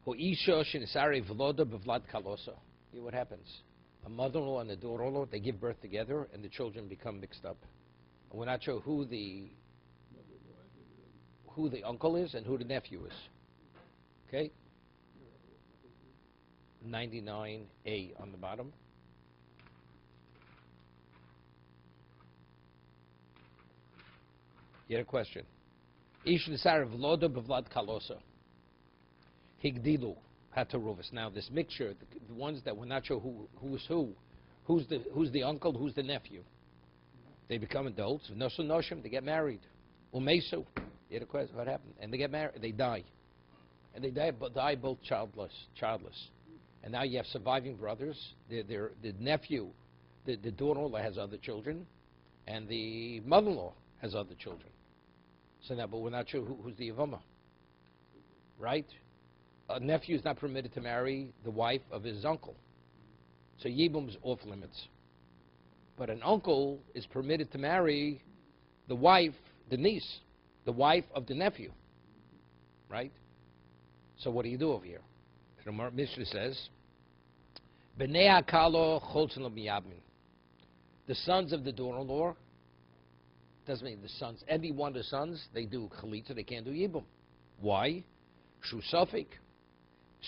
Ho'isha shenisare v'loda b'vlad kalosa. Here what happens. A mother-in-law and a daughter-in-law, they give birth together, and the children become mixed up. And we're not sure who the uncle is and who the nephew is. Okay? 99A on the bottom. You had a question. Ish nisar v'loda b'vlad kalosa. Higdilu hataruvis. Now this mixture, the ones that we're not sure who is who, who's the uncle, who's the nephew. They become adults. Nosu noshim, they get married. Umesu. You had a question. What happened? And they get married. They die. And they die both childless. And now you have surviving brothers. The nephew, the daughter-in-law has other children, and the mother-in-law has other children. So now, but we're not sure who's the Yavama. Right? A nephew is not permitted to marry the wife of his uncle. So Yibum is off limits. But an uncle is permitted to marry the wife, the niece, the wife of the nephew. Right? So what do you do over here? The Mishnah says, B'nei hakalo cholzen lo miyabmin. The sons of the daughter-in-law, doesn't mean the sons, any one of the sons, they do chalitza, they can't do yibum. Why? Shu sofik.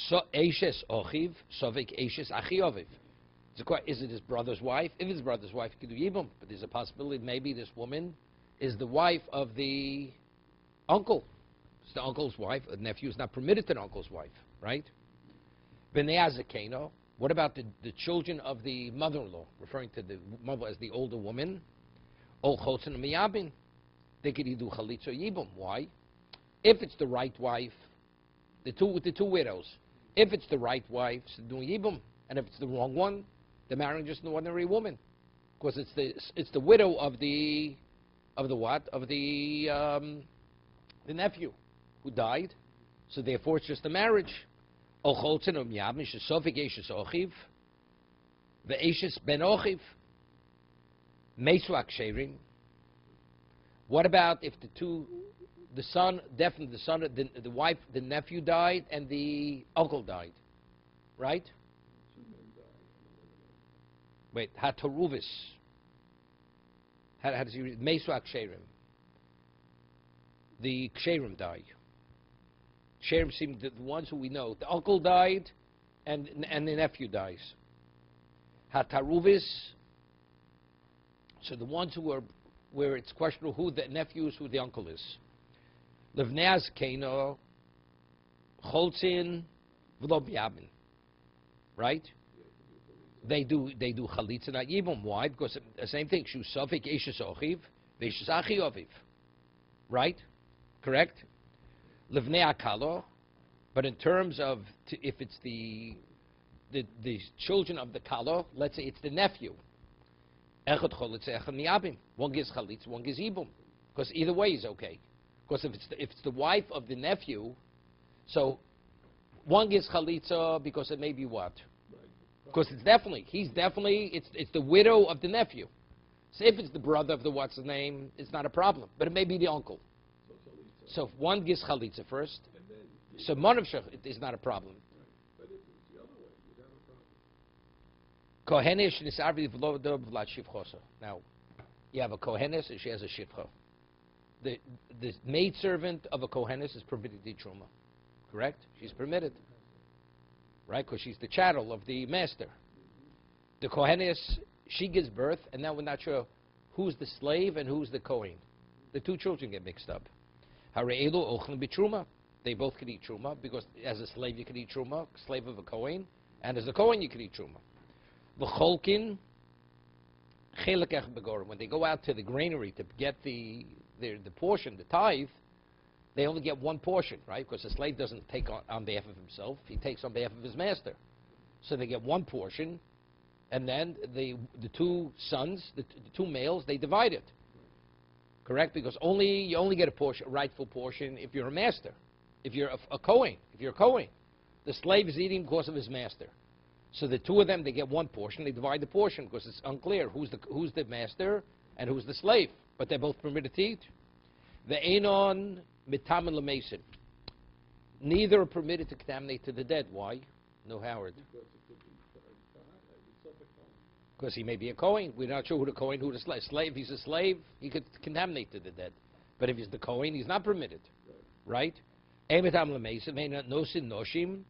So eishes ochiv, sofik eishes achi oviv. Is it his brother's wife? If it's his brother's wife, he can do yibum. But there's a possibility maybe this woman is the wife of the uncle. It's the uncle's wife. A nephew is not permitted to the uncle's wife, right? B'nei hazekeno. What about the children of the mother-in-law, referring to the mother as the older woman? Ol chotzen miyabin. They could either do chalitza or yibum. Why? If it's the right wife, the two widows. If it's the right wife, it's doing yibum, and if it's the wrong one, they're marrying just an ordinary woman, because it's the widow of the nephew who died. So therefore, it's just a marriage. Ol chotzen miyabin shesofik eishes ochiv, ve'eishes ben ochiv. Mesuak sherim. What about if the son, definitely the son, the wife, the nephew died, and the uncle died, right? Wait, hataruvis. How does he read? Mesuak sherim. The ksherim died. Ksherim seem the ones who we know. The uncle died, and the nephew dies. Hataruvis. So the ones who are, where it's questionable who the nephew is, who the uncle is. Levneaz Keno, Cholzin, V'lo B'yabin. Right? They do chalitza, not yibum. Why? Because the same thing. Shu sofik eishes ochiv, ve'eishes achi oviv. Right? Correct? Levnei akalo. But in terms of if it's the children of the kalo, let's say it's the nephew. One gives chalitza, one gives yibum, because either way is okay. Because if it's the wife of the nephew, so one gives chalitza because it may be what? Because it's the widow of the nephew. So if it's the brother of the what's his name, it's not a problem. But it may be the uncle. So if one gives chalitza first, so monavshach is not a problem. Now, you have a kohenes and she has a shifcha. The maidservant of a kohenes is permitted to eat truma. Correct? She's permitted. Right? Because she's the chattel of the master. The kohenes, she gives birth, and now we're not sure who's the slave and who's the kohen. The two children get mixed up. Hare'elu ochlen b'truma. They both can eat truma, because as a slave you can eat truma, slave of a kohen, and as a kohen you can eat truma. V'cholkin chelekech begorim. When they go out to the granary to get the portion, the tithe, they only get one portion, right? Because the slave doesn't take on behalf of himself; he takes on behalf of his master. So they get one portion, and then the two sons, the two males, they divide it. Correct? Because you only get a rightful portion if you're a master. If you're a kohen, the slave is eating because of his master. So the two of them, they get one portion. They divide the portion because it's unclear who's the master and who's the slave. But they're both permitted to eat. The enon mitamen lemesin. Neither are permitted to contaminate to the dead. Why? No, Howard. Because he may be a Kohen. We're not sure who the Kohen, who the slave. Slave, he's a slave, he could contaminate to the dead. But if he's the Kohen, he's not permitted. Right? Nosin noshim,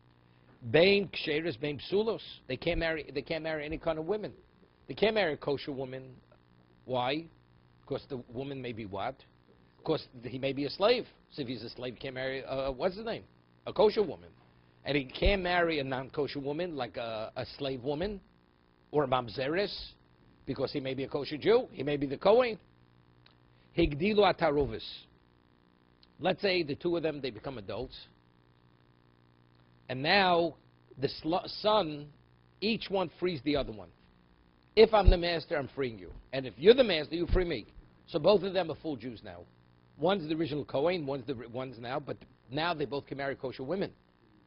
bein ksheris, bein psulos. They can't marry any kind of women. They can't marry a kosher woman. Why? Because the woman may be what? Because he may be a slave. So if he's a slave, he can't marry, what's his name? A kosher woman. And he can't marry a non-kosher woman, like a slave woman, or a mamzeres, because he may be a kosher Jew. He may be the Kohen. Higdilu ataruvis. Let's say the two of them, they become adults. And now the son, each one frees the other one. If I'm the master, I'm freeing you. And if you're the master, you free me. So both of them are full Jews now. One's the original Kohen, one's now, but now they both can marry kosher women.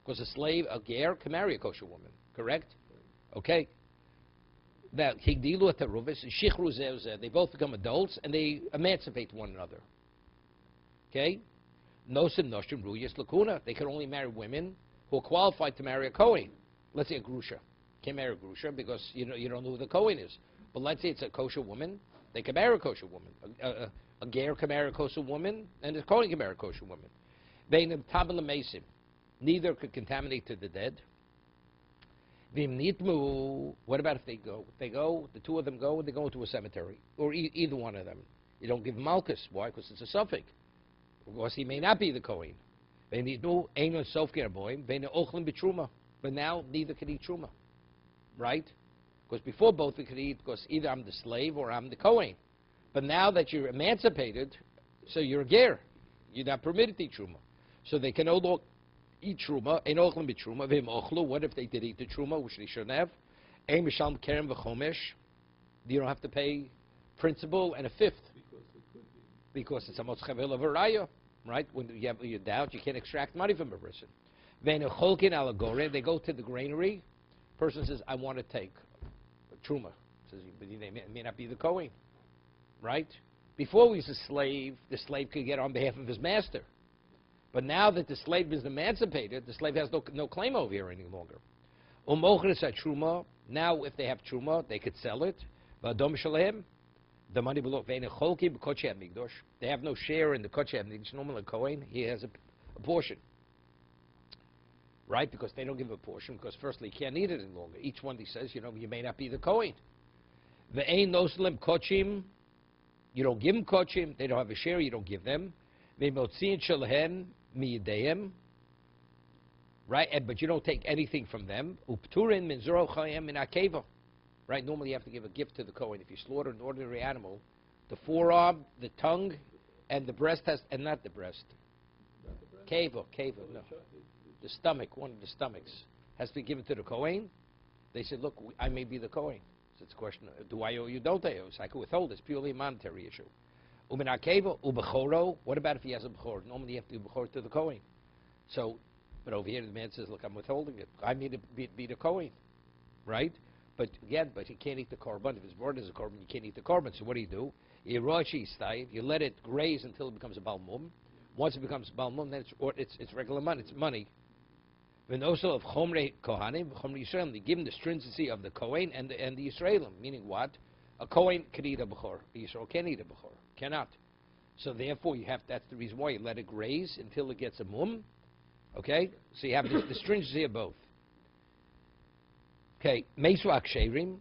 Because a slave, a ger, can marry a kosher woman. Correct? Okay. Now, higdilu ataruvis, shichru zeh, they both become adults, and they emancipate one another. Okay? Nosim noshim ruyas lakuna. They can only marry women who are qualified to marry a Kohen. Let's say a grusha. Can't marry a grusha because you don't know who the Kohen is. But let's say it's a kosher woman. They can marry a kosher woman. A ger can marry a kosher woman, and a Kohen can marry a kosher woman. Beinim tabel mesim. Neither could contaminate to the dead. Vim nitmu. What about if they go? They go. The two of them go, and they go into a cemetery, or either one of them. You don't give malchus. Why? Because it's a suffix. Because he may not be the Kohen. But now neither can eat truma. Right? Because before both could eat, because either I'm the slave or I'm the Kohen. But now that you're emancipated, so you're a ger. You're not permitted to eat truma. So they can no longer eat truma. What if they did eat the truma, which they shouldn't have? You don't have to pay principal and a fifth. Because it's a motzchavel of a raya, right? When you have your doubt, you can't extract money from a person. They go to the granary. Person says, I want to take a truma. Says, but he may not be the Kohen, right? Before he was a slave, the slave could get on behalf of his master. But now that the slave is emancipated, the slave has no claim over here any longer. Truma. Now, if they have truma, they could sell it. The money below. They have no share in the Kodesh HaMikdash. Normally, a Kohen, he has a portion. Right? Because they don't give a portion, because firstly, he can't eat it any longer. Each one, he says, you may not be the Kohen. The Ein Noslim Kochim, you don't give them Kochim, they don't have a share, you don't give them. Right? But you don't take anything from them. Upturin min zoro chayim min akeva. Right? Normally you have to give a gift to the Kohen. If you slaughter an ordinary animal, the forearm, the tongue, and the breast and not the breast. Keva, no. The stomach, one of the stomachs, has to be given to the Kohen. They said, look, I may be the Kohen. So it's a question, do I owe you, don't I owe you? So I can withhold. It's purely a monetary issue. Umin akeva, ubechoro. What about if he has a bechor? Normally you have to do bechor to the Kohen. So, but over here the man says, look, I'm withholding it. I need to be the Kohen. Right? But again, he can't eat the korban. If his word is a korban, you can't eat the korban. So what do? You let it graze until it becomes a balmum. Once it becomes balmum, then it's regular money. It's money. And also of chomrei kohanim, chomrei Yisraelim, they give him the stringency of the Kohen and the Yisraelim. Meaning what? A Kohen can eat a bechor. A Yisrael can't eat a bechor. Cannot. So therefore, that's the reason why you let it graze until it gets a mum. Okay? So you have the stringency of both. Okay, Mesu Aksherim.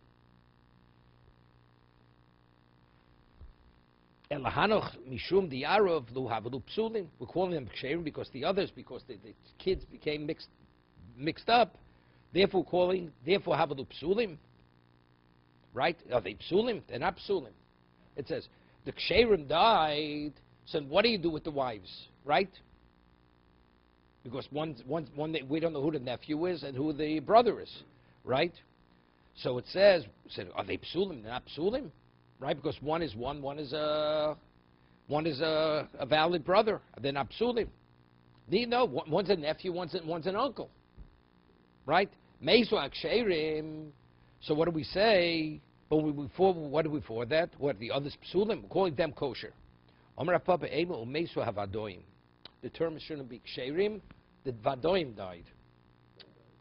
Elahanoch Mishum Diarov Luhavadu Psulim. We're calling them Aksherim because the kids became mixed up. Therefore Havadu Psulim. Right? Are they Psulim? They're not Psulim. It says, the Ksherim died, so what do you do with the wives? Right? Because we don't know who the nephew is and who the brother is. Right? So it says, are they psulim? They're not psulim, right? Because one is a valid brother. They're not psulim. One's a nephew, one's an uncle, right? Meisu aksherim. So what do we say? What do we for that? What the others psulim? We're calling them kosher. The term shouldn't be ksherim. the Vadoim died,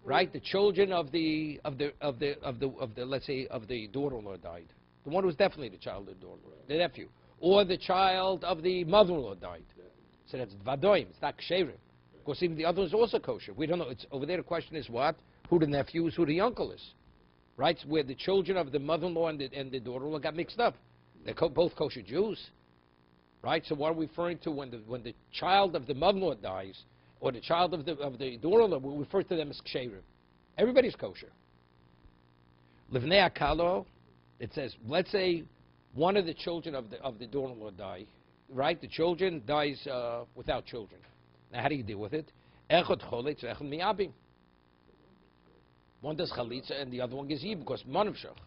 right? The children of the let's say of the daughter-in-law died. The one who was definitely the child of the daughter-in-law, the nephew, or the child of the mother-in-law died. So that's Vadoim. It's not Ksherim. Of course, even the other is also kosher. We don't know. It's over there. The question is what? Who the nephew is, who the uncle is, right? It's where the children of the mother-in-law and the daughter-in-law got mixed up. They're both kosher Jews, right? So what are we referring to when the child of the mother-in-law dies, or the child of the daughter-in-law? We refer to them as ksherim. Everybody's kosher. Livnei akalo, it says, let's say one of the children of the daughter-in-law die, right? The children dies without children. Now, how do you deal with it? Echad choletz, echad miyabim. One does chalitza and the other one gives yibum because manavshach.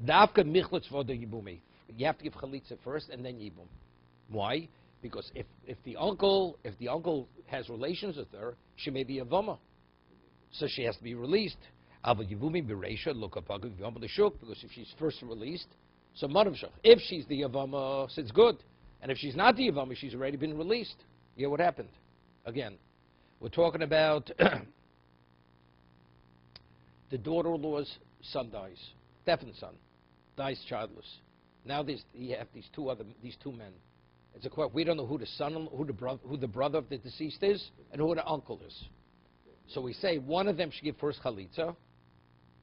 Davka michlitz voda yibumi. You have to give chalitza first and then yibum. Why? Because if the uncle has relations with her, she may be a vama, so she has to be released. Because if she's first released, so manavshach. If she's the avama, so it's good, and if she's not the avama, she's already been released. Yeah, what happened? Again, we're talking about the daughter-in-law's son dies, definite son, dies childless. Now you have these two men. It's a question. We don't know who the son, who the brother of the deceased is, and who the uncle is. So we say one of them should give first chalitza,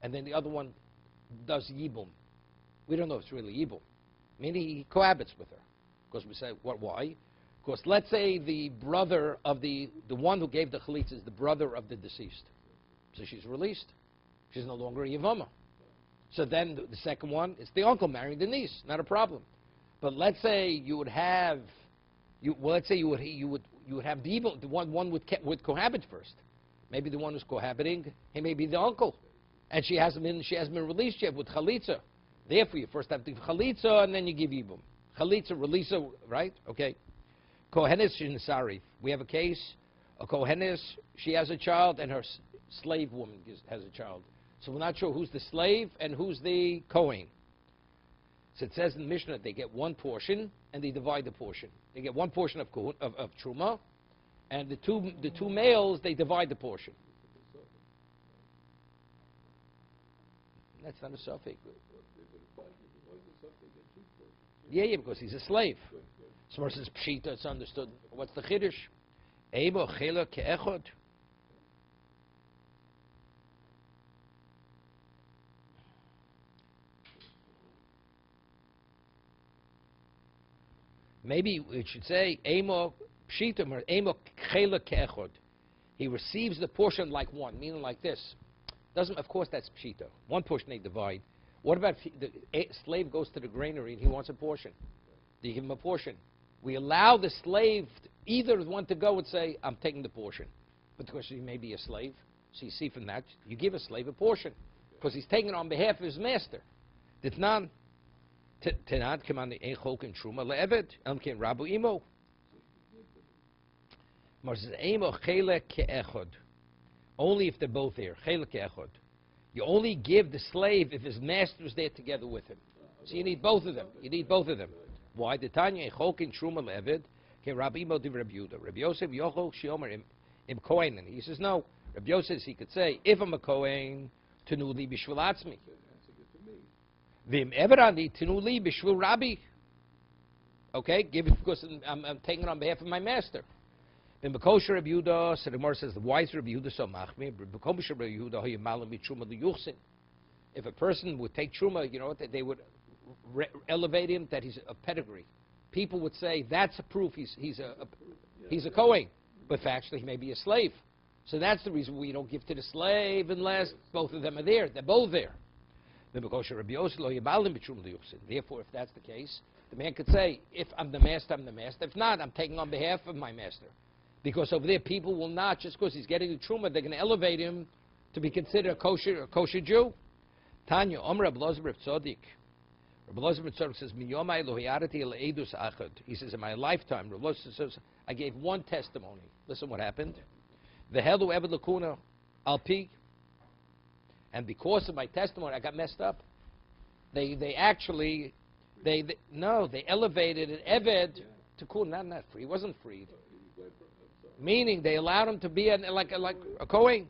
and then the other one does yibum. We don't know if it's really yibum, meaning he cohabits with her. Because we say, what? Why? Because let's say the brother of the one who gave the chalitza is the brother of the deceased, so she's released. She's no longer a yavama. So then the second one is the uncle marrying the niece, not a problem. But let's say you would have, let's say you would have the evil. The one would cohabit first. Maybe the one who's cohabiting, he may be the uncle, and she hasn't been released yet with chalitza. Therefore, you first have to give chalitza, and then you give yibum. Chalitza, releasa, right? Okay. Kohenis shinsari. We have a case. A kohenis, she has a child, and her slave woman has a child. So we're not sure who's the slave and who's the kohen. So it says in the Mishnah they get one portion and they divide the portion. They get one portion of truma, and the two males they divide the portion. That's not a suffix. Yeah, because he's a slave. So versus pshita, it's understood. What's the chiddush? Ebo chela ke'echod. Maybe it should say, Emo Pshitim or Emo Chela Ke'echod. He receives the portion like one, meaning like this. Of course, that's Pshita. One portion they divide. What about the slave goes to the granary and he wants a portion? Do you give him a portion? We allow the slave, either one to go and say, I'm taking the portion. But because he may be a slave, so you see from that, you give a slave a portion. Because he's taking it on behalf of his master. Ditnan. Tenad command ein cholk and truma le'eved elkin rabu imo. Marsays imo chele ke'echod. Only if they're both there. Chele ke'echod. You only give the slave if his master is there together with him. So you need both of them. You need both of them. Why? The Tanya ein cholk and truma le'eved ke rabu imo div Rabbi Yehuda. Rabbi Yosef yochol shiomer im kohen. He says no. Rabbi Yosef he could say if I'm a kohen tenu li b'shvil atzmi. Vim everani tinuli b'shvil Rabbi. Okay, give it because I'm taking it on behalf of my master. Vim b'kosher Rabbi Yehuda, so the Gemara says the wise Rabbi Yehuda so machmir. B'kosher Rabbi Yehuda hoy malam b'truma liyuchsin. If a person would take truma, you know, they would elevate him that he's a pedigree. People would say that's a proof he's a kohen, but actually he may be a slave. So that's the reason we don't give to the slave unless both of them are there. They're both there. Therefore, if that's the case, the man could say, if I'm the master, I'm the master. If not, I'm taking on behalf of my master. Because over there, people will not, just because he's getting the truma, they're going to elevate him to be considered a kosher Jew. Tanya, Reb Elazar Reb Tzodik. Reb Elazar Reb Tzodik says, he says, in my lifetime, Reb Elazar says, I gave one testimony. Listen what happened. V'helu eved lakuna alpi. And because of my testimony, I got messed up. They elevated an Eved to Kun, not free. He wasn't freed. Meaning they allowed him to be like a Kohen.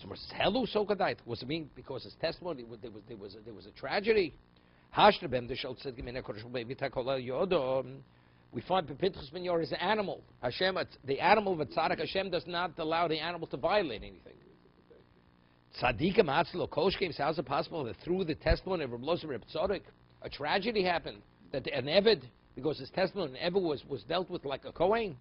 So Helu Sokadait. Was it mean because his testimony there was a tragedy? We find Pinchas ben Yair is an animal. Hashem, the animal of a tzaddik, Hashem does not allow the animal to violate anything. Tzaddikim atzlo koshkim. How is it possible that through the testimony of Reb Lozer Reb Tzaddik, a tragedy happened? That an Eved, because his testimony, an Eved was dealt with like a Kohen.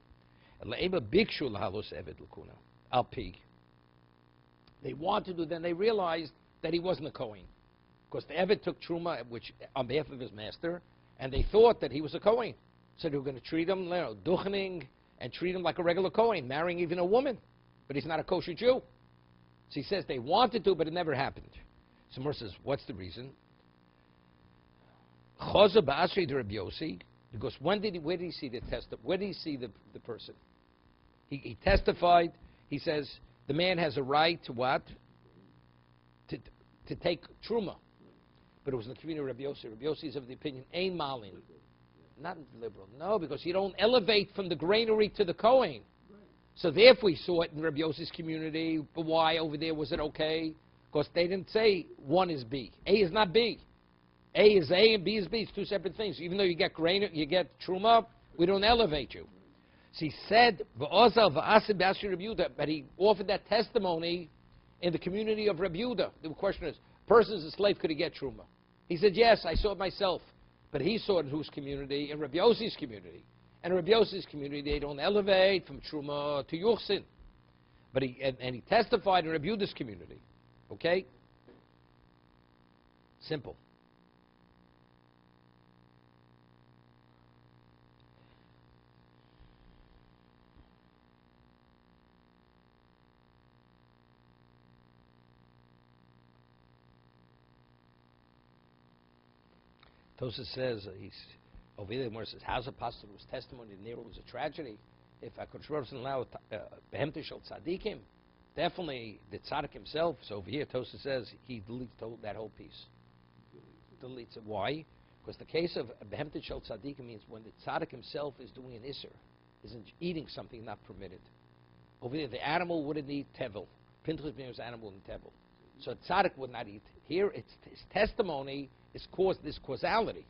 They wanted to, then they realized that he wasn't a Kohen. Because the Eved took Truma, which on behalf of his master, and they thought that he was a Kohen. So they were going to treat him, duchening, and treat him like a regular Kohen, marrying even a woman. But he's not a kosher Jew. So he says they wanted to, but it never happened. So Mor says, what's the reason? Choza ba'asri de Rabbi Yossi, because where did he see the where did he see the person? He testified. He says the man has a right to what? To take truma. But it was in the community of Rabbi Yossi. Rabbi Yossi is of the opinion, ein malin. Not liberal. No, because you don't elevate from the granary to the Kohen. So therefore we saw it in Rabbi Yossi's community. But why over there was it okay? Because they didn't say one is B. A is not B. A is A and B is B. It's two separate things. Even though you get grain, you get truma, we don't elevate you. So he said, but he offered that testimony in the community of Rabbi Yehuda. The question is, person is a slave, could he get truma? He said, yes, I saw it myself. But he saw it in whose community? In Rabbi Yossi's community. And in Rabbi Yossi's community, they don't elevate from truma to yuchsin. But he testified in Rabbi Yehuda's community. Okay? Simple. Tosa says, over there, Mor says, how's it possible? His testimony in Nero was a tragedy. If I could allow Behem Tishal Tzadikim, definitely the Tzadik himself. So over here, Tosa says, he deletes that whole piece. Deletes it. Why? Because the case of Behem Tishal Tzadikim means when the Tzadik himself is doing an Isser, isn't eating something not permitted. Over there, the animal wouldn't eat tevel. Pinchas ben Yair's animal wouldn't tevel. So Tzadik would not eat. Here, it's his testimony is caused this causality.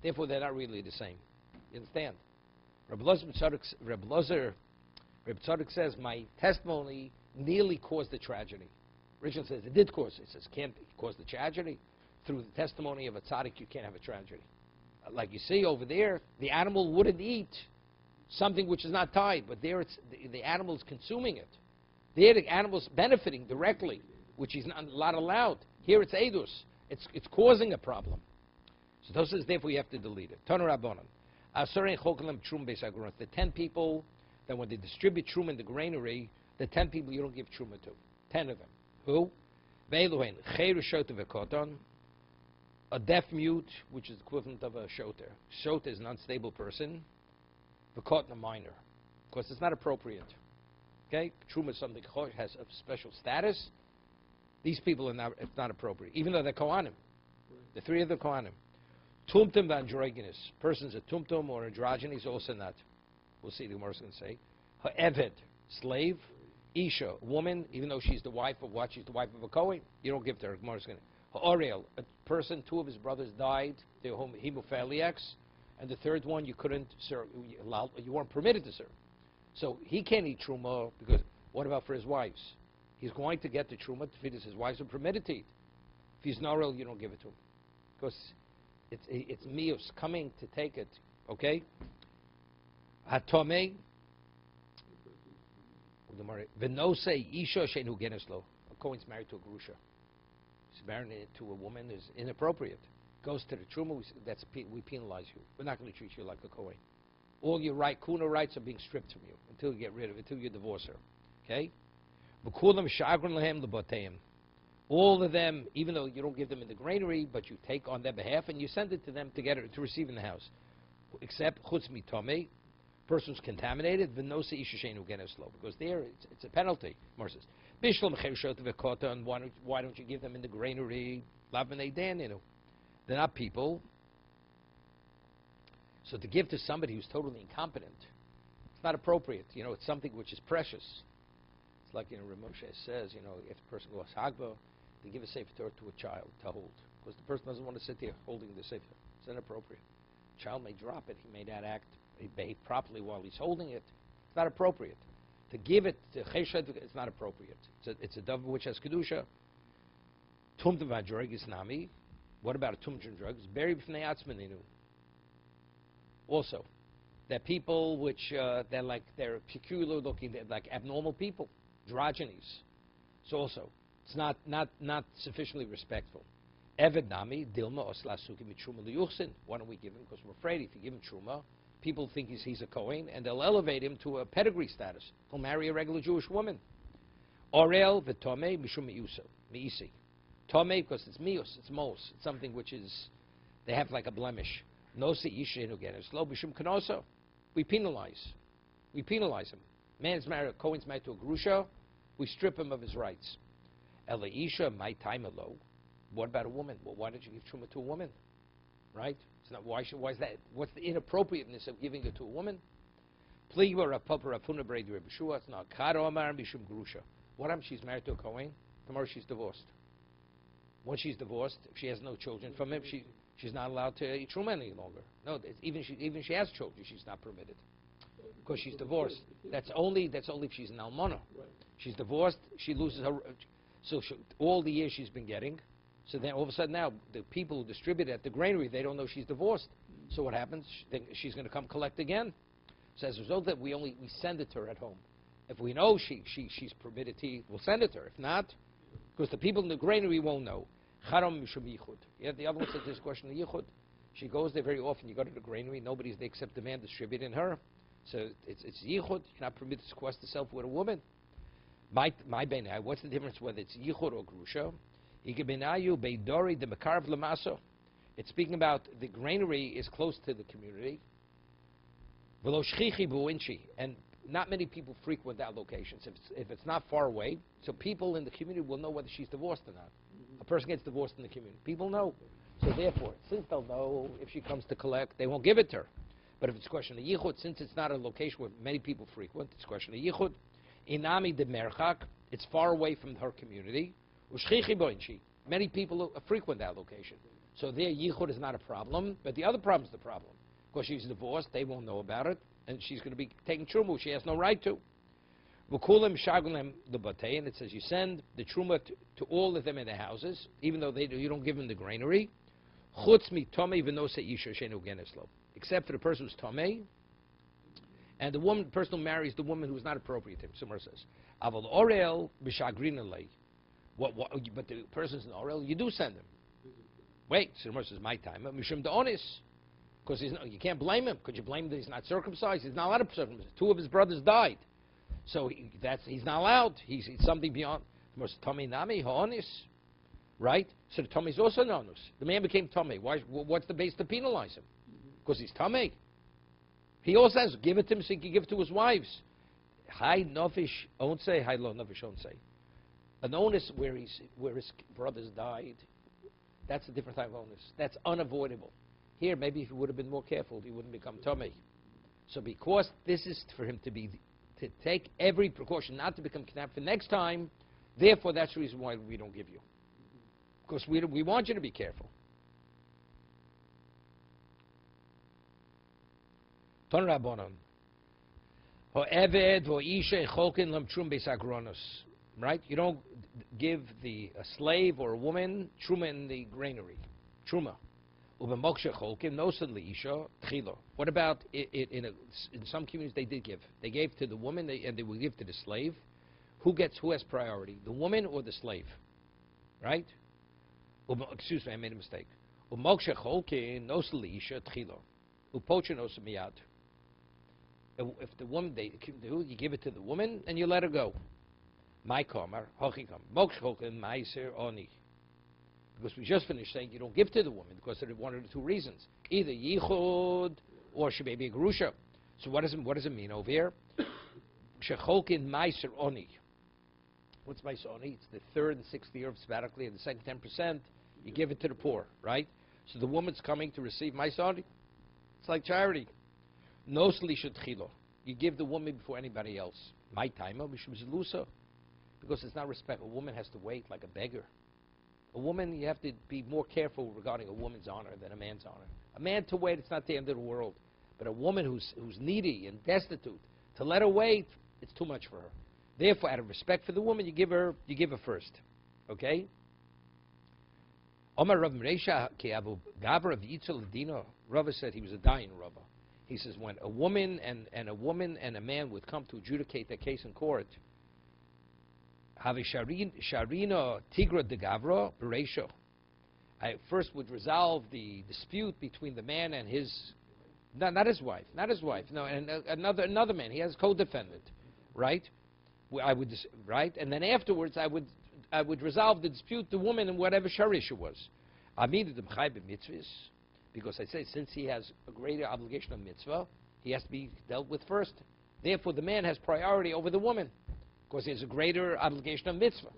Therefore, they're not really the same. You understand? Reb Lozer Tzadok says, my testimony nearly caused the tragedy. Rishon says, it did cause it. He says, can't cause the tragedy. Through the testimony of a tzaddik, you can't have a tragedy. Like you see over there, the animal wouldn't eat something which is not tied, but there it's the animal is consuming it. There the animal's benefiting directly, which is not allowed. Here it's edus. It's causing a problem. So those says, therefore you have to delete it. Tanu Rabbanan. The 10 people that when they distribute truma in the granary, the 10 people you don't give truma to. 10 of them. Who? A deaf mute, which is equivalent of a shoter. Shoter is an unstable person. V'kotan, a minor. Because it's not appropriate. Okay? Truma is something that has a special status. These people are not, it's not appropriate. Even though they're Kohanim. The 3 of the Kohanim. Tumtum v'androgynous. Person's a tumtum or androgynous, also not. We'll see, the Gemara is going to say. Ha'eved, slave. Isha, woman, even though she's the wife of what? She's the wife of a Kohen. You don't give to her. Gemara is going to. Ha'oriel, a person, 2 of his brothers died. They were hemophiliacs. And the 3rd one, you couldn't serve. You weren't permitted to serve. So he can't eat truma because what about for his wives? He's going to get the truma to feed his wives are permitted to eat. If he's norel, you don't give it to him. Because it's mius coming to take it. Okay? Hatome. Venose isha shenu geneslo. A Kohen's married to a grusha. He's married to a woman is inappropriate. Goes to the truma, we penalize you. We're not going to treat you like a Kohen. All your kuna rights are being stripped from you until you get rid of it, until you divorce her. Okay? All of them, even though you don't give them in the granary, but you take on their behalf and you send it to them to get it to receive in the house. Except chutz mitome, person's contaminated, v'nosa ishashenu geneslo, because there it's a penalty. Mar says, bishlam cheshot v'kotan. Why don't you give them in the granary? Lavanei daninu. They're not people. So to give to somebody who's totally incompetent, It's not appropriate. It's something which is precious. It's like, Rav Moshe says, if a person goes Hagba, they give a Sefer Torah to a child to hold. Because the person doesn't want to sit there holding the Sefer. It's inappropriate. The child may drop it. He may not behave properly while he's holding it. It's not appropriate. To give it to Chesed, it's not appropriate. It's a dove which has Kedusha. Tum Devadrog is Nami. What about a Tum Drug? It's buried b'fnei atzmaninu. Also, they're people which, they're peculiar looking, they're like abnormal people. Androgynes. So also, it's not sufficiently respectful. Eved Nami, Dilma, Osla Suki Mitruma Liyuchsin. Why don't we give him? Because we're afraid if you give him Truma, people think he's a Kohen, and they'll elevate him to a pedigree status. He'll marry a regular Jewish woman. Orel V'Tomei Mishum Meisi. Tomei, because it's mius, it's mos. It's something which is, they have like a blemish. Nosi Ishin again. It's low Mishum Kanoso. We penalize. We penalize him. Man's married, a Kohen's married to a Grusha, we strip him of his rights. Ela Isha, my time alone. What about a woman? Well, why did you give Truma to a woman? Right? It's not, why is that? What's the inappropriateness of giving it to a woman? Pligba Rav Papa Rav Huna Brei Reb Yeshua. It's not Karo Amar Mishum Grusha. What happens? She's married to a Kohen. Tomorrow she's divorced. Once she's divorced, if she has no children from him, she's not allowed to eat Truma any longer. No, even she has children, she's not permitted because she's divorced. That's only if she's an almana. She's divorced, she loses her. So all the years she's been getting. So then all of a sudden now the people who distribute it at the granary, they don't know she's divorced. So what happens? She's going to come collect again. So as a result of that, we send it to her at home. If we know she's permitted to eat, we'll send it to her. If not, because the people in the granary won't know. Charam mishum yichud. Yeah, the other one said this question of yichud. She goes there very often. You go to the granary, nobody's there except the man distributing her. So it's yichud. You're not permitted to sequester yourself with a woman. My benai. What's the difference whether it's yichud or grusha? It's speaking about the granary is close to the community. And not many people frequent that location. So if it's not far away, so people in the community will know whether she's divorced or not. A person gets divorced in the community. People know. So therefore, since they'll know if she comes to collect, they won't give it to her. But if it's a question of yichud, since it's not a location where many people frequent, it's a question of yichud. Inami de merchak, it's far away from her community. Ushchichi boinchi, many people frequent that location. So their yichud is not a problem, but the other problem is the problem. Because she's divorced, they won't know about it, and she's going to be taking truma, she has no right to. V'kulim shagulem lebatei, and it says you send the truma to all of them in the houses, even though you don't give them the granary. Chutz mi tomei v'nose isha shenu geneslo, except for the person who's tomei, and the person who marries the woman who's not appropriate to him. Somewhere says, aval orel b'shagrin alei. But the person's in orel, you do send him. Wait, Somewhere says my time. Mishum da'onis. Because you can't blame him. Could you blame him that he's not circumcised? He's not allowed to be circumcised. 2 of his brothers died. So he's not allowed. He's something beyond. Tomei nami ha'onis. Right? So the Tomei is also an onus. The man became Tomei. What's the base to penalize him? Because he's Tomei. He also says, give it to him so he can give it to his wives. High nofish onse, high low nofish onse. An onus where his brothers died, that's a different type of onus. That's unavoidable. Here, maybe if he would have been more careful, he wouldn't become Tomei. So because this is for him to take every precaution not to become kidnapped for next time, therefore that's the reason why we don't give you. Because we want you to be careful. Ton Rabbanon. Ho'eved ho'isha cholkin lamtrum besagronos. Right? You don't give a slave or a woman truma in the granary. Truma. What about in some communities they did give? They gave to the woman and they would give to the slave. Who has priority? The woman or the slave? Right? Excuse me, I made a mistake. If the woman you give it to the woman and you let her go. My kamar, because we just finished saying you don't give to the woman because of one of the 2 reasons. Either yichud or she may be a grusha. So what does it mean over here? Shecholkin meiser oni. What's meiser oni? It's the 3rd and 6th year of sabbatically, and the second 10%, you give it to the poor, right? So the woman's coming to receive meiser oni. It's like charity. No slisha tchilo. You give the woman before anybody else. My time, because it's not respect. A woman has to wait like a beggar. A woman, you have to be more careful regarding a woman's honor than a man's honor. A man to wait, it's not the end of the world. But a woman who's needy and destitute, to let her wait, it's too much for her. Therefore, out of respect for the woman, you give her first. Okay? Omar Rav Meresha ki Abu Gavra v'Yitzel Ladino. Rava said he was a dying Rava. He says when a woman and a man would come to adjudicate their case in court, Have Sharina Tigra de Gavra Beresho. I first would resolve the dispute between the man and his, not his wife, no, and another man. He has a co-defendant, right? Right, and then afterwards I would resolve the dispute, the woman and whatever sharisha was. Because I say since he has a greater obligation of mitzvah, he has to be dealt with first. Therefore, the man has priority over the woman because he has a greater obligation of mitzvah,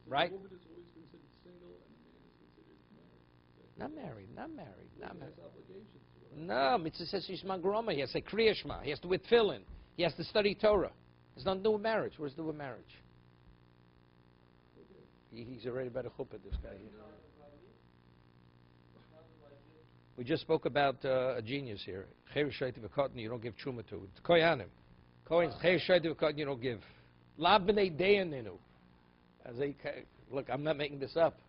right? The woman is always considered single, and the man is considered married. Not married. No, mitzvah says she's magroma. He has to say kriya shema. He has to with tefillin. He has to study Torah. It's nothing to do with marriage. What does it do with marriage? He's already about a chuppah, this guy here. We just spoke about a genius here. You don't give truma to. It's koyanim. Koyans, you don't give. Lab b'nei deyaninu. Look, I'm not making this up.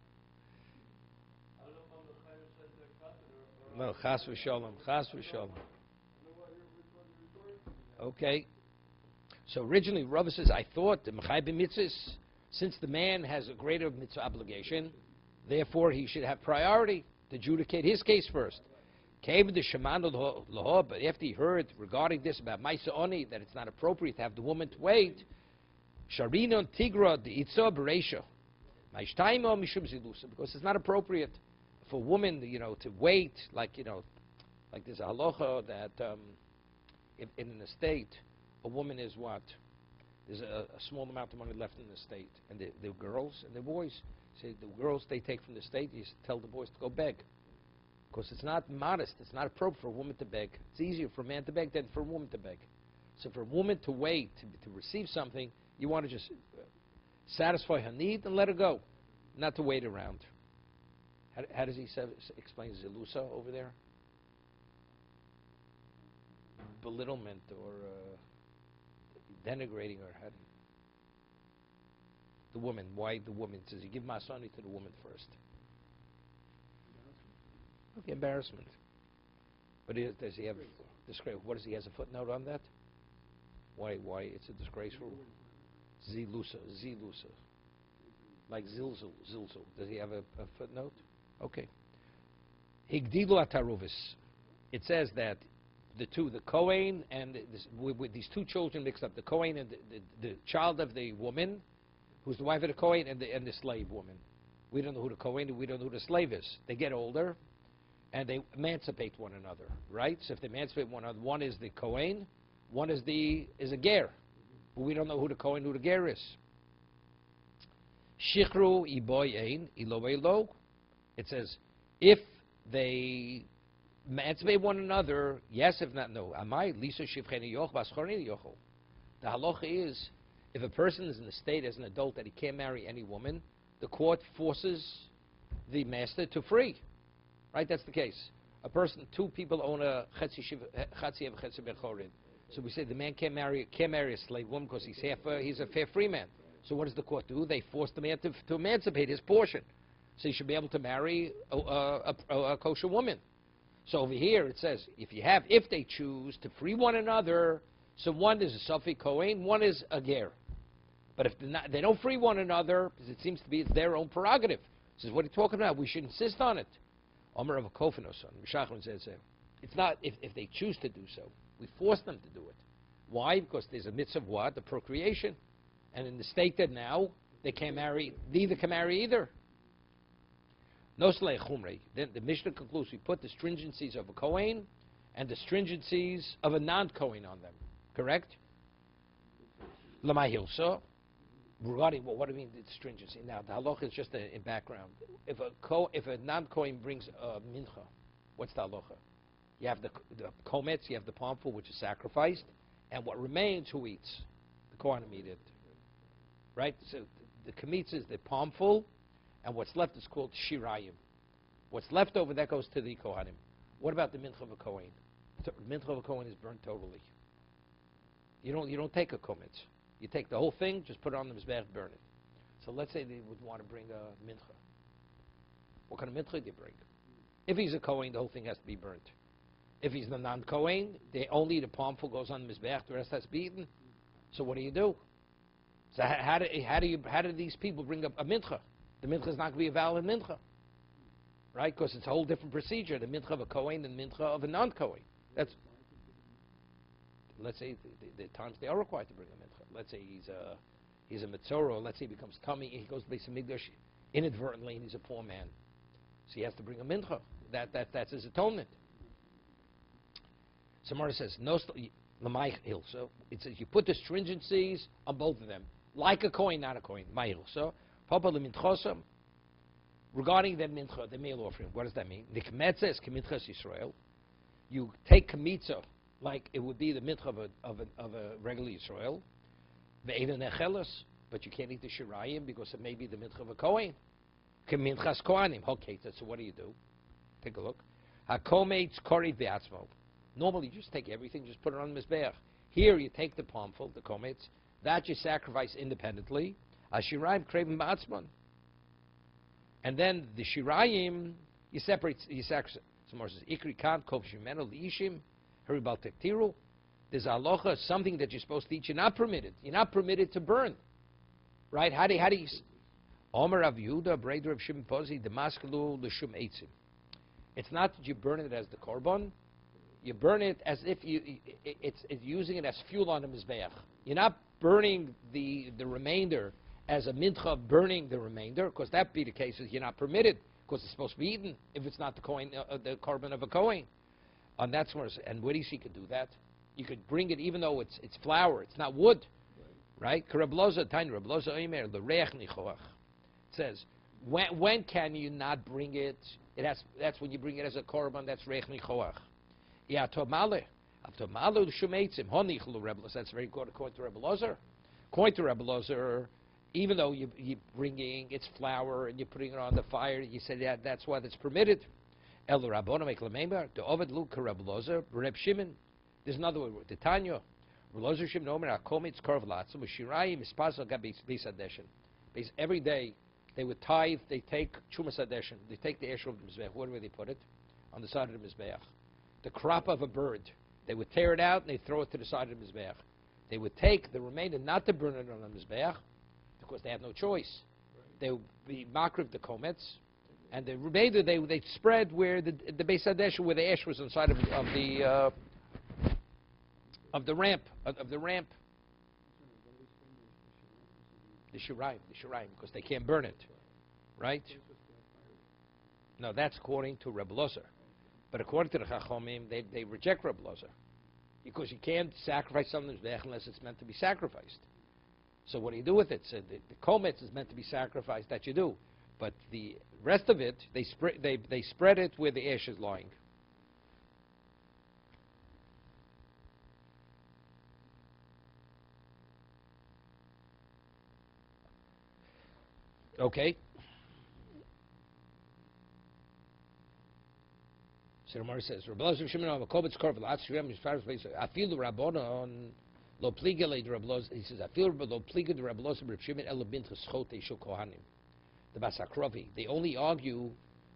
No, chas v'shalom. Okay. So originally, Rava says, I thought the mechai b'mitzvahs, since the man has a greater mitzvah obligation, therefore he should have priority to adjudicate his case first. But after he heard regarding this about Maisa Oni, that it's not appropriate to have the woman to wait, Sharinon Tigra the Itzah Beresha. Because it's not appropriate for a woman, to wait, like there's a halacha that in an estate, a woman is what? There's a small amount of money left in the estate, and the girls and the boys say the girls they take from the estate, you tell the boys to go beg, because it's not modest, it's not appropriate for a woman to beg. It's easier for a man to beg than for a woman to beg. So for a woman to wait to receive something, you want to just satisfy her need and let her go, not to wait around. How does he explain zilusa over there? Belittlement or denigrating her. The woman. Why the woman? It says you give masani to the woman first. Okay, embarrassment. But does he have disgrace? What does he has a footnote on that? Why it's a disgraceful? Zilusa. Like zilzul. Does he have a footnote? Okay. Higdilu ataruvis. It says that the Kohen and with these two children mixed up, the Kohen and the child of the woman, who's the wife of the Kohen, and the slave woman. We don't know who the Kohen is, we don't know who the slave is. They get older, and they emancipate one another, right? So if they emancipate one another, one is the Kohen, one is a ger. But we don't know who the Kohen, who the ger is. Shichru iboy ein ilo. It says, if they emancipate one another, yes, if not, no. Amai lisa shivcheni yoch baschorni yochol. The halacha is, if a person is in the state as an adult that he can't marry any woman, the court forces the master to free. Right? That's the case. Two people own a chetzi and chetzi bechorin. So we say the man can't marry a slave woman because he's a fair free man. So what does the court do? They force the man to emancipate his portion. So he should be able to marry a kosher woman. So over here it says, if they choose to free one another, so one is a Safi Kohen, one is a ger. But if they don't free one another, because it seems to be it's their own prerogative. This is what he's talking about. We should insist on it. Omer of a Kofinoson. Mishachron says, it's not if they choose to do so. We force them to do it. Why? Because there's a mitzvah of what? The procreation. And in the state that now, they can't marry, neither can marry either. No slei chumrei. Then the Mishnah concludes, we put the stringencies of a Kohen and the stringencies of a non-Kohen on them. Correct? Lamai hilsa. Regarding what do you mean the stringency? Now the halacha is just in background. If a non-Kohen brings a mincha, what's the halacha? You have the komets, you have the palmful, which is sacrificed, And what remains, who eats? The Kohanim eat it. Right? So the Kamitza is the palmful, and what's left is called Shirayim. What's left over, that goes to the Kohanim. What about the Mincha of a Kohen? The Mincha of a Kohen is burnt totally. You don't take a Kometz. You take the whole thing, just put it on the Mizbeach, burn it. So let's say they would want to bring a Mincha. What kind of Mincha do you bring? If he's a Kohen, the whole thing has to be burnt. If he's the non-Kohen, only the palmful goes on the Mizbeach, the rest has to be eaten. So what do? So how do these people bring up a Mincha? The Mincha is not going to be a valid Mincha. Right? Because it's a whole different procedure. The Mincha of a Kohen and the Mincha of a non-Kohen. Let's say the times they are required to bring a Mincha. Let's say he's a Metzora, let's say he becomes tummy, he goes to Beis HaMikdash inadvertently and he's a poor man. So he has to bring a Mincha. That's his atonement. Samara says, no, so it says you put the stringencies on both of them. Like a coin, not a coin. So, regarding that mincha, the meal offering, what does that mean? The kmetza is k'minchas Yisrael. You take kmitza like it would be the mincha of a regular Yisrael. Ve'even nechelas, but you can't eat the shirayim because it may be the mincha of a kohen. K'minchas kohanim. Okay, so what do? Take a look. Hakometz kori ve'atzmo. Normally, you just take everything, just put it on the mizbeach. Here, you take the palmful, the kometz, that you sacrifice independently. Ashirayim krevim ba'atzman. And then the shirayim, you sacrifice. Someone says, ikri kan kov shimeno liishim, heribal tektiru. There's aloha, something that you're supposed to eat. You're not permitted. You're not permitted to burn. Right? How do you... Omer Rav Yehuda, Breder of Shimon Pozi, Demaskalu l'shum eitzim. It's not that you burn it as the korban. You burn it as if it's using it as fuel on the mizbeach. You're not burning the remainder as a mincha, burning the remainder, because that be the case is you're not permitted, because it's supposed to be eaten if it's not the korban of a kohen. And that's where, and where do you see you could do that? You could bring it even though it's flour, it's not wood, right? It says, when can you not bring it? That's when you bring it as a korban. That's reich nichoach. Yeah, tomale. Tomale shumeitzim honichlu reblos. That's very good according to Rebbe Lozer. According to Rebbe Lozer, even though you're bringing its flour and you're putting it on the fire, you said that's why that's permitted. El Rabbono make lemember to Ovid Luke Rebbe Lozer Reb Shimon. There's another word. The Tanya. Rebbe Lozer Shimon Omer Akomitz Korv Latzim Shirayim Mispazal Gabi Beisadeshin. Because every day they would tithe. They take Chumas Adeshin. They take the Esher of the Mizbeach. Where do they put it? On the side of the Mizbeach. The crop of a bird. They would tear it out and they throw it to the side of the Mizbeach. They would take the remainder, not to burn it on the Mizbeach, because they had no choice. Right. They would be makriv the komets, and the remainder they'd spread where the Beis Hadesh, where the ash was inside of the ramp. The shirayim, because they can't burn it, right? No, that's according to Rebbe Lozer. But according to the Chachomim, they reject Rebbe Lozer. Because you can't sacrifice something unless it's meant to be sacrificed. So what do you do with it? So the kometz is meant to be sacrificed, that you do. But the rest of it, they spread it where the ash is lying. Okay. So the Gemara says, Rabbi Lozer Shimon on Kobetz Korv Latzriyam Yisfarus Beis. I feel the Rabbona on Lo Pliga Le Rabbi Lozer. He says, I feel Lo Pliga the Rabbi Lozer Rabbi Shimon Elo Bincha Schote Shel Kohanim. The Basakrovi. They only argue.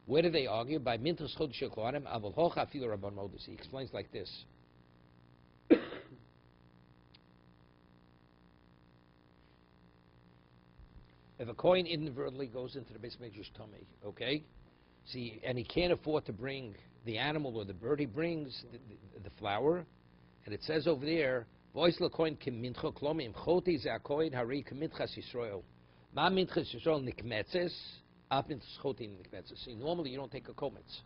Where do they argue? By Mincha Schote Shel Kohanim. Avol Hocha I feel Rabban Modus. He explains like this. If a coin inadvertently goes into the Beis Mikdash tummy, okay, see, and he can't afford to bring the animal or the bird, he brings the flour, and it says over there, "Voice lekoin kim mincha klomim choti ze akoin hari kim minchas Yisrael." Ma minchas Yisrael nikmetzes, ap minchas choti nikmetzes. See, normally you don't take a kometz.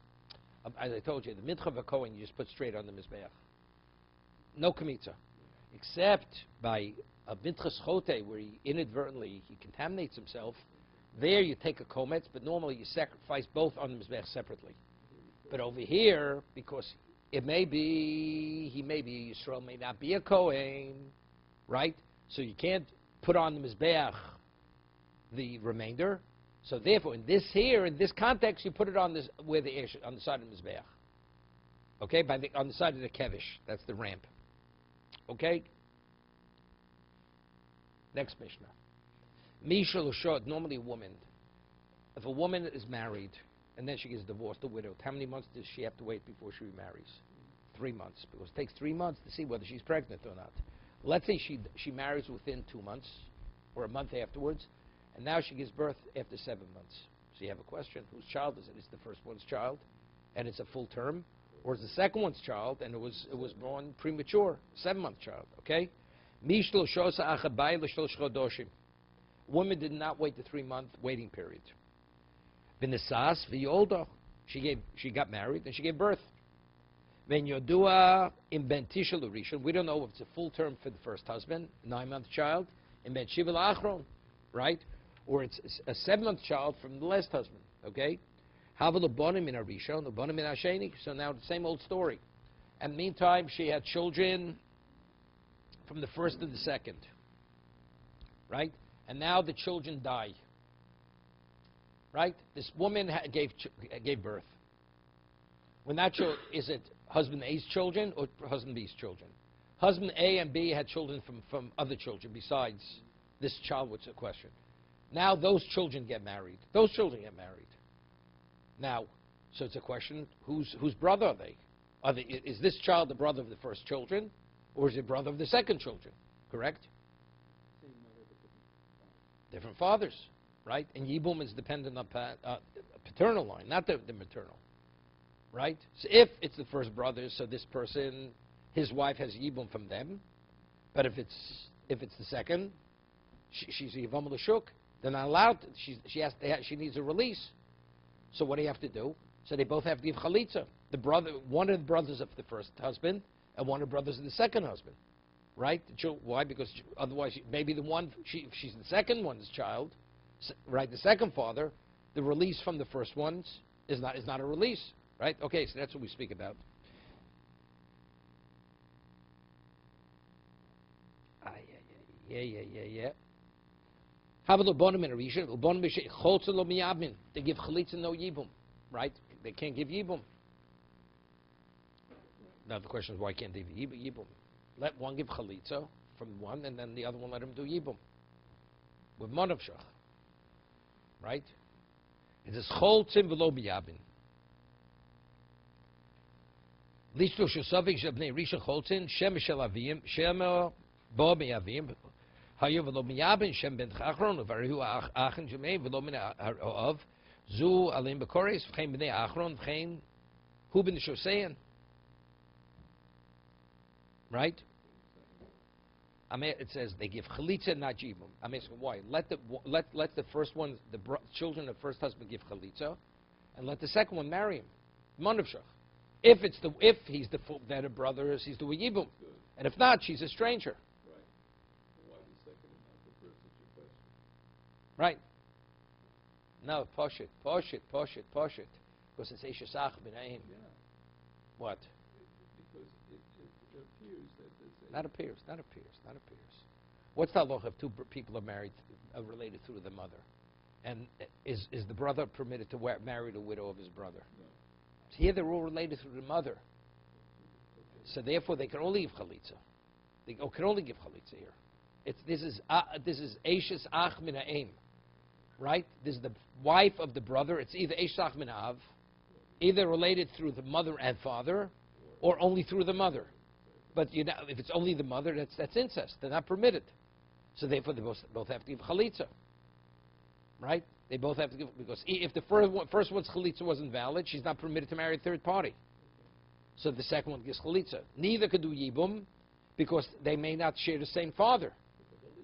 As I told you, the mincha of a kohen you just put straight on the mizbeach. No komitza, except by a minchas chote where he inadvertently contaminates himself. There you take a kometz, but normally you sacrifice both on the mizbeach separately. But over here, because It may be, he may be Yisrael, may not be a Kohen, right? So you can't put on the Mizbeach the remainder. So therefore, in this here, in this context, you put it on this where the on the side of the Mizbeach. Okay, on the side of the Kevish. That's the ramp. Okay? Next Mishnah. Misha L'shot, normally a woman. If a woman is married and then she gets divorced, a widow, how many months does she have to wait before she remarries? 3 months. Because it takes 3 months to see whether she's pregnant or not. Let's say she marries within 2 months or a month afterwards, and now she gives birth after 7 months. So you have a question. Whose child is it? Is it the first one's child, and it's a full term? Or is the second one's child, and it was born premature, 7-month child, okay? Woman did not wait the 3-month waiting period. She got married and she gave birth. We don't know if it's a full term for the first husband, 9-month child, right? Or it's a 7-month child from the last husband, okay? So now the same old story. And meantime, she had children from the first to the second, right? And now the children die, right? This woman gave birth. When that is it husband A's children or husband B's children? Husband A and B had children from other children besides this child, which is a question. Now those children get married. Those children get married. Now, so it's a question, whose brother are they? Is this child the brother of the first children, or is it brother of the second children? Correct? Different fathers, right? And Yibum is dependent on paternal line, not the maternal, right? So if it's the first brothers, so this person, his wife has Yibum from them, but if it's the second, she's Yivam L'Shuk, they're not allowed. She needs a release. So what do you have to do? So they both have to give chalitza. One of the brothers of the first husband, and one of the brothers of the second husband, right? Why? Because otherwise, maybe the one if she's the second one's child, right? The second father, the release from the first one's is not a release, right? Okay, so that's what we speak about. Yeah. They give chalitza no yibum, right? They can't give yibum. Now the question is, why can't they give yibum? Let one give chalitza from one, and then the other one let him do yibum with monavshach, right? It says choltzim v'lo miyabin. Lishlo shesavik shabnei rishon choltzin shem shel avim shem bo miyavim. Hayu v'lo miyabin shem ben chachron uvarehu achen shemei v'lo min ha'ov zu alim b'kores v'chein b'nei achron v'chein hu ben shosein. Right? It says they give chalitza, not jibum. I'm asking why. Let the first one, children of the first husband, give chalitza, and let the second one marry him. Monavshach. If he's the better brother, he's the yibum, and if not, she's a stranger. Right. Why the second and not the first is your question? Right. No, posh it. Because it's Eishasach b'na'im. Yeah. What? Because it appears that there's Not appears. What's the halacha if two people are married, related through the mother? And is the brother permitted to marry the widow of his brother? No. So here they're all related through the mother. Okay. So therefore they can only give chalitza. They can only give chalitza here. This is Eishes Ach Min Ha'em, right? This is the wife of the brother. It's either Eish Ach Min Ha'av, either related through the mother and father, or only through the mother. But if it's only the mother, that's incest. They're not permitted. So therefore, they both have to give chalitza, right? They both have to give, because if the first one's chalitza wasn't valid, she's not permitted to marry a third party. So the second one gives chalitza. Neither could do yibum, because they may not share the same father.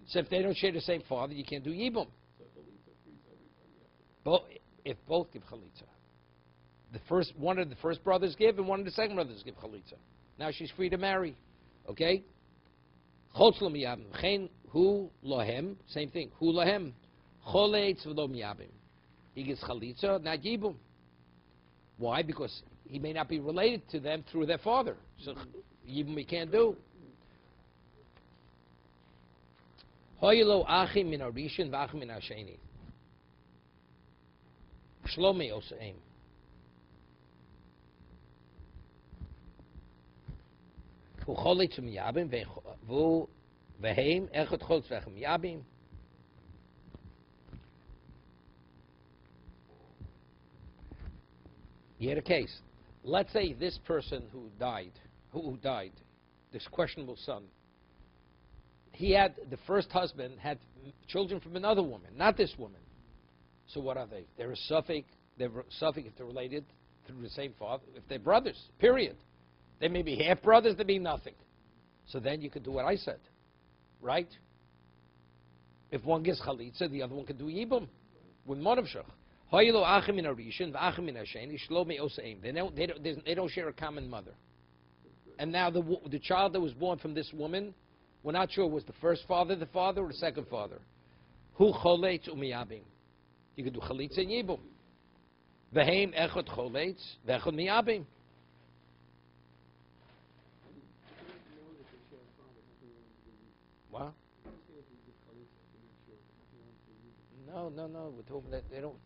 So if they don't share the same father, you can't do yibum. If both give chalitza, one of the first brothers give, and one of the second brothers give chalitza. Now she's free to marry. Okay? Chotz lo miyabim. Chen hu lohem. Same thing. Hu lohem. Choletz v'lo miyabim. He gets chalitza, not yibum. Why? Because he may not be related to them through their father. So even we can't do. Hoyelo achim min arishin v'achim min hasheni. Shlomi oseim. Hu cholit miyabim v'hu v'heim echot cholit v'echem miyabim. You had a case. Let's say this person who died, this questionable son, the first husband had children from another woman, not this woman. So what are they? They're a suffix. They're suffix if they're related through the same father. If they're brothers, period. They may be half brothers. They mean nothing. So then you could do what I said, right? If one gives chalitza, the other one can do yibum with monavshach. They don't share a common mother. And now the child that was born from this woman, we're not sure was the first father, or the second father. Hu choletz umiyabim. You could do chalitza and yibum. V'heim echot choletz v'echot miyabim. What? No. We're talking that they don't.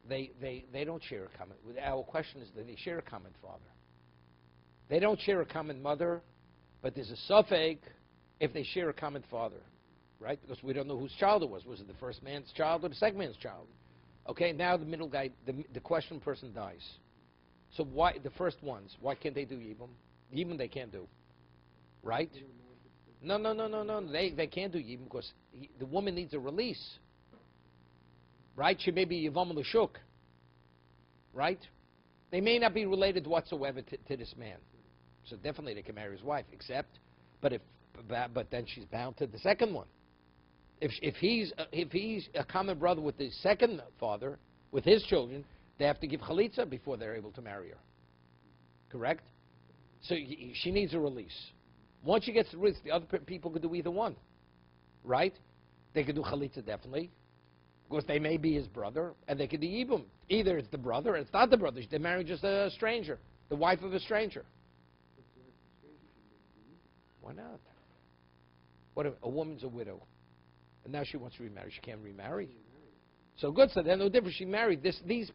They don't share a common. Our question is that they share a common father. They don't share a common mother, but there's a suffix if they share a common father, right? Because we don't know whose child it was. Was it the first man's child or the second man's child? Okay, now the middle guy, the questioned person dies. So why the first ones? Why can't they do yibum? Yibum they can't do, right? No. They can't do yibum because the woman needs a release. Right? She may be Yivam L'Shuk. Right? They may not be related whatsoever to this man. So definitely they can marry his wife, but then she's bound to the second one. If he's a common brother with the second father, with his children, they have to give chalitza before they're able to marry her. Correct? So she needs a release. Once she gets the release, the other people could do either one. Right? They could do chalitza definitely. Because they may be his brother, and they could do yibum. Either it's the brother, or it's not the brother. They marry just a stranger, the wife of a stranger. Why not? What if a woman's a widow, and now she wants to remarry? She can't remarry. So good. So then no difference. She married. These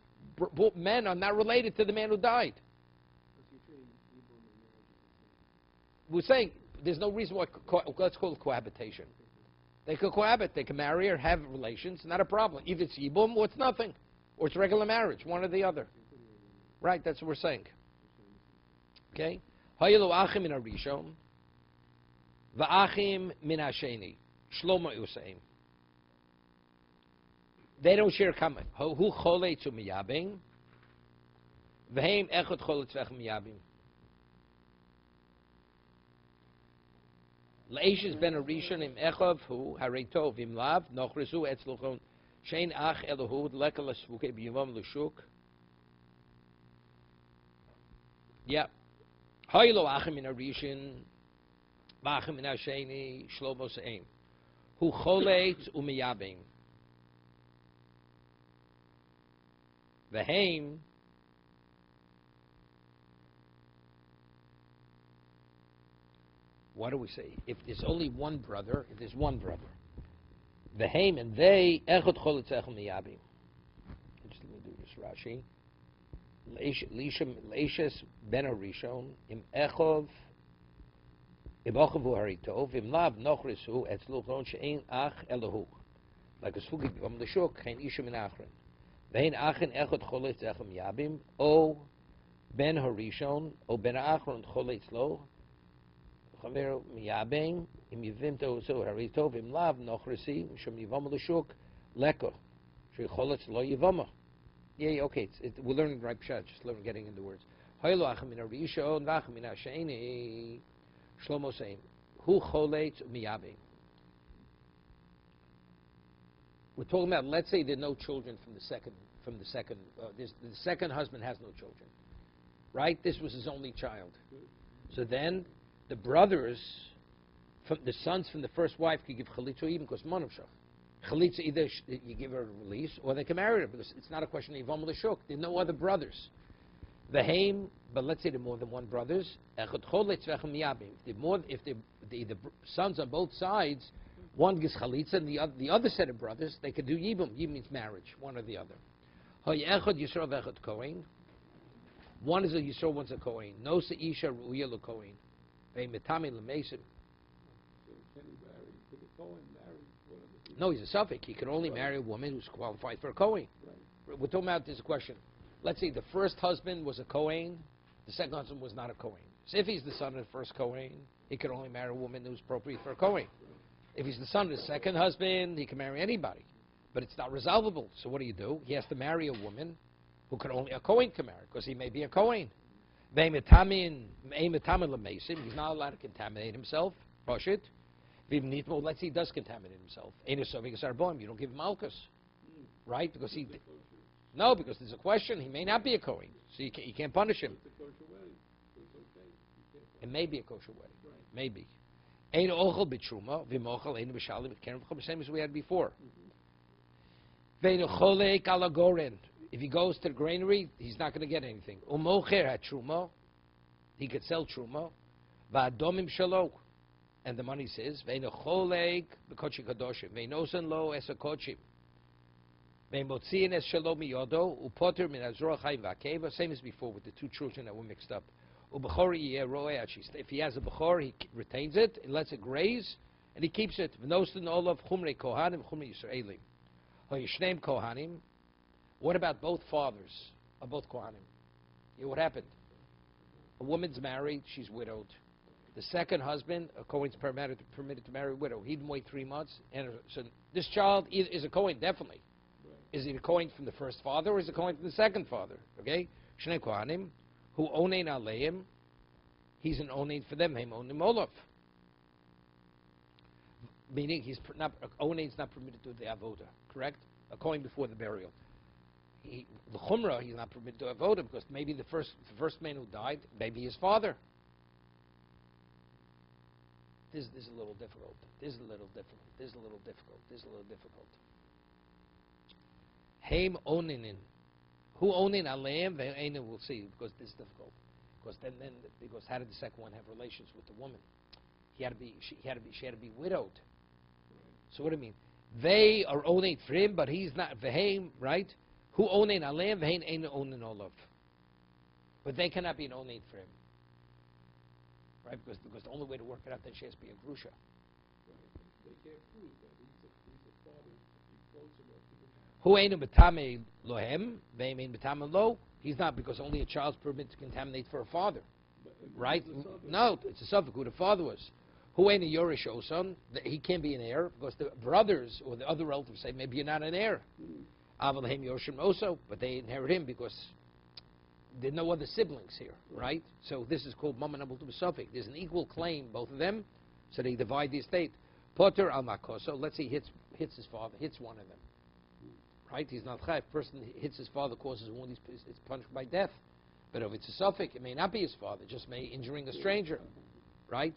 men are not related to the man who died. We're saying there's no reason why. Let's call it cohabitation. They could cohabit. They can marry or have relations. Not a problem. Either it's yibum or it's nothing. Or it's regular marriage. One or the other. Right? That's what we're saying. Okay? Hayelu achim min harishon. Va'achim min hasheni. Shlomo usaim. They don't share common. Hu choletz umiyabim. V'heim echot choletz v'echem miyabim. Leishes ben arishon im echov hu hareitov im lav nochresu etzluchon shein ach elohu lekal asvuke b'yivam l'shuk. Yeah. Haylo achim in arishin v'achim in hasheni shlomo se'im hu choletz umiyabim v'heim what do we say? If there's only one brother, the Haim and they, Echot Choletz Echem Miyabim. Just let me do this, Rashi. Leishes ben Arishon, im Echov, Ibochavu Haritov, im Lav Nochresu, Etzluchon She'ein Ach Elohu. Like a Sfugi B'vam L'Shuk, Chein Isha Min Achron. Vein Achen Echot Choletz Echem Miyabim, O ben Harishon, O ben Achron Choletz Lo, Chaver miyabing im yivimto so haritov im lav nochresi shom yivam l'shuk leko shecholetz lo yivama. Yeah, okay. We're learning right pshat. Just learning, getting into words. Haylo achim min harishon v'achim min hasheni Shlomo saying hu choletz miyabing. We're talking about. Let's say there are no children from the second. The second husband has no children, right? This was his only child. So then the brothers, the sons from the first wife, could give chalitza even because monavshach. Chalitza, either you give her a release, or they can marry her, because it's not a question of Yivam L'Shuk. There are no other brothers. The Haim, but let's say there are more than one brothers. If the sons on both sides, one gets Chalitza, and the other set of brothers, they could do Yibum. Yibum means marriage, one or the other. One is a Yisro, one's a Kohen. No Se'isha Ru'ya L'Kohen. Ve'metami L'Mesim. So can he marry, could a Cohen marry one of the people? No, he's a suffix. He can only marry a woman who's qualified for a Kohen. Right. We're talking about this question. Let's say the first husband was a Kohen, the second husband was not a Kohen. So if he's the son of the first Kohen, he can only marry a woman who's appropriate for a Kohen. If he's the son of the second husband, he can marry anybody. But it's not resolvable. So what do? He has to marry a woman who can only a Kohen can marry, because he may be a Kohen. He's not allowed to contaminate himself. Push it. Let's say he does contaminate himself. You don't give him Malchus. Right? Because he... No, because there's a question. He may not be a Kohen, so you can't punish him. It's a kosher wedding, so it's okay. You can't It may be a kosher wedding. Right. Maybe. Same as we had before. If he goes to the granary, he's not going to get anything. He could sell truma. And the money says, same as before with the two children that were mixed up. If he has a bechor, he retains it and lets it graze, and he keeps it. What about both fathers of both kohanim? Yeah, what happened? A woman's married, she's widowed. The second husband, a Kohen's permitted to marry a widow. He didn't wait 3 months, and so this child is a Kohen, definitely. Is he a Kohen from the first father, or is he a Kohen from the second father? Okay? Shnei Kohanim, who onein aleim, he's an onein for them, heim onim olav. Meaning, onein's not permitted to do the avoda, correct? A Kohen before the burial. The Chumrah, he's not permitted to avoda, because maybe the first man who died, maybe his father. This is a little difficult. This is a little difficult. This is a little difficult. This is a little difficult. Haim oninin. Who onin aleim ve'einu, we'll see, because this is difficult. Because how did the second one have relations with the woman? She had to be widowed. So what do you mean? They are onin for him, but he's not ve'heim, right? Who onin aleim ve'ein einu onin olav. But they cannot be an onin for him. Right? Because the only way to work it out, then she has to be a grusha. They can't prove that he's a father close enough to the man. Who ain't a betame lohem, ve'ein betame lo. He's not, because only a child's permitted to contaminate for a father. Right? No, it's a suffix who the father was. Who ain't a yorish oson, he can't be an heir, because the brothers or the other relatives say, maybe you're not an heir. Avalhem yoshim also, but they inherit him because there are no other siblings here, right? So this is called mamanabul to suffix. There's an equal claim, both of them, so they divide the estate. Potter al makoso, let's say he hits his father, hits one of them. Right? He's not chayv. Person hits his father, causes a wound, it's punished by death. But if it's a suffix, it may not be his father, just may injuring a stranger. Right?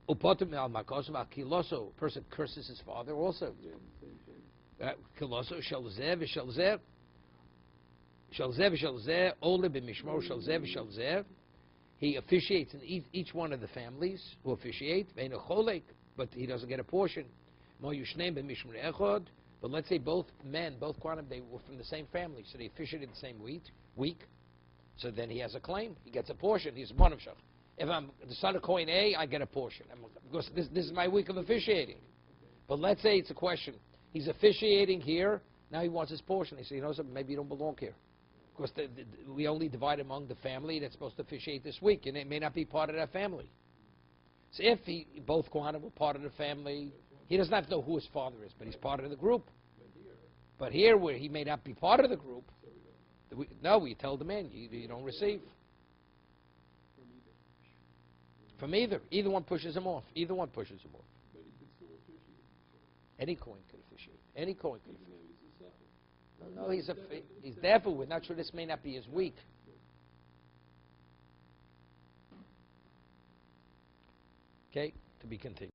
Upotim al makoso al kiloso, person curses his father also. Kiloso shel zeh v'shel zeh. He officiates in each one of the families who officiate, but he doesn't get a portion. But let's say both men, both Kohanim, they were from the same family, so they officiated the same week. So then he has a claim. He gets a portion. He's one of Shach. If I'm the son of Kohen A, I get a portion. Because this is my week of officiating. But let's say it's a question. He's officiating here. Now he wants his portion. He says, you know something, maybe you don't belong here. Because we only divide among the family that's supposed to officiate this week, and it may not be part of that family. So if both Kohanim were part of the family, he doesn't have to know who his father is, but he's part of the group. But here, where he may not be part of the group, we tell the man, you don't receive. From either. Either one pushes him off. Either one pushes him off. But he could still officiate. Any Kohen could officiate. Any Kohen could officiate. No, he's therefore, we're not sure this may not be his week. Okay, to be continued.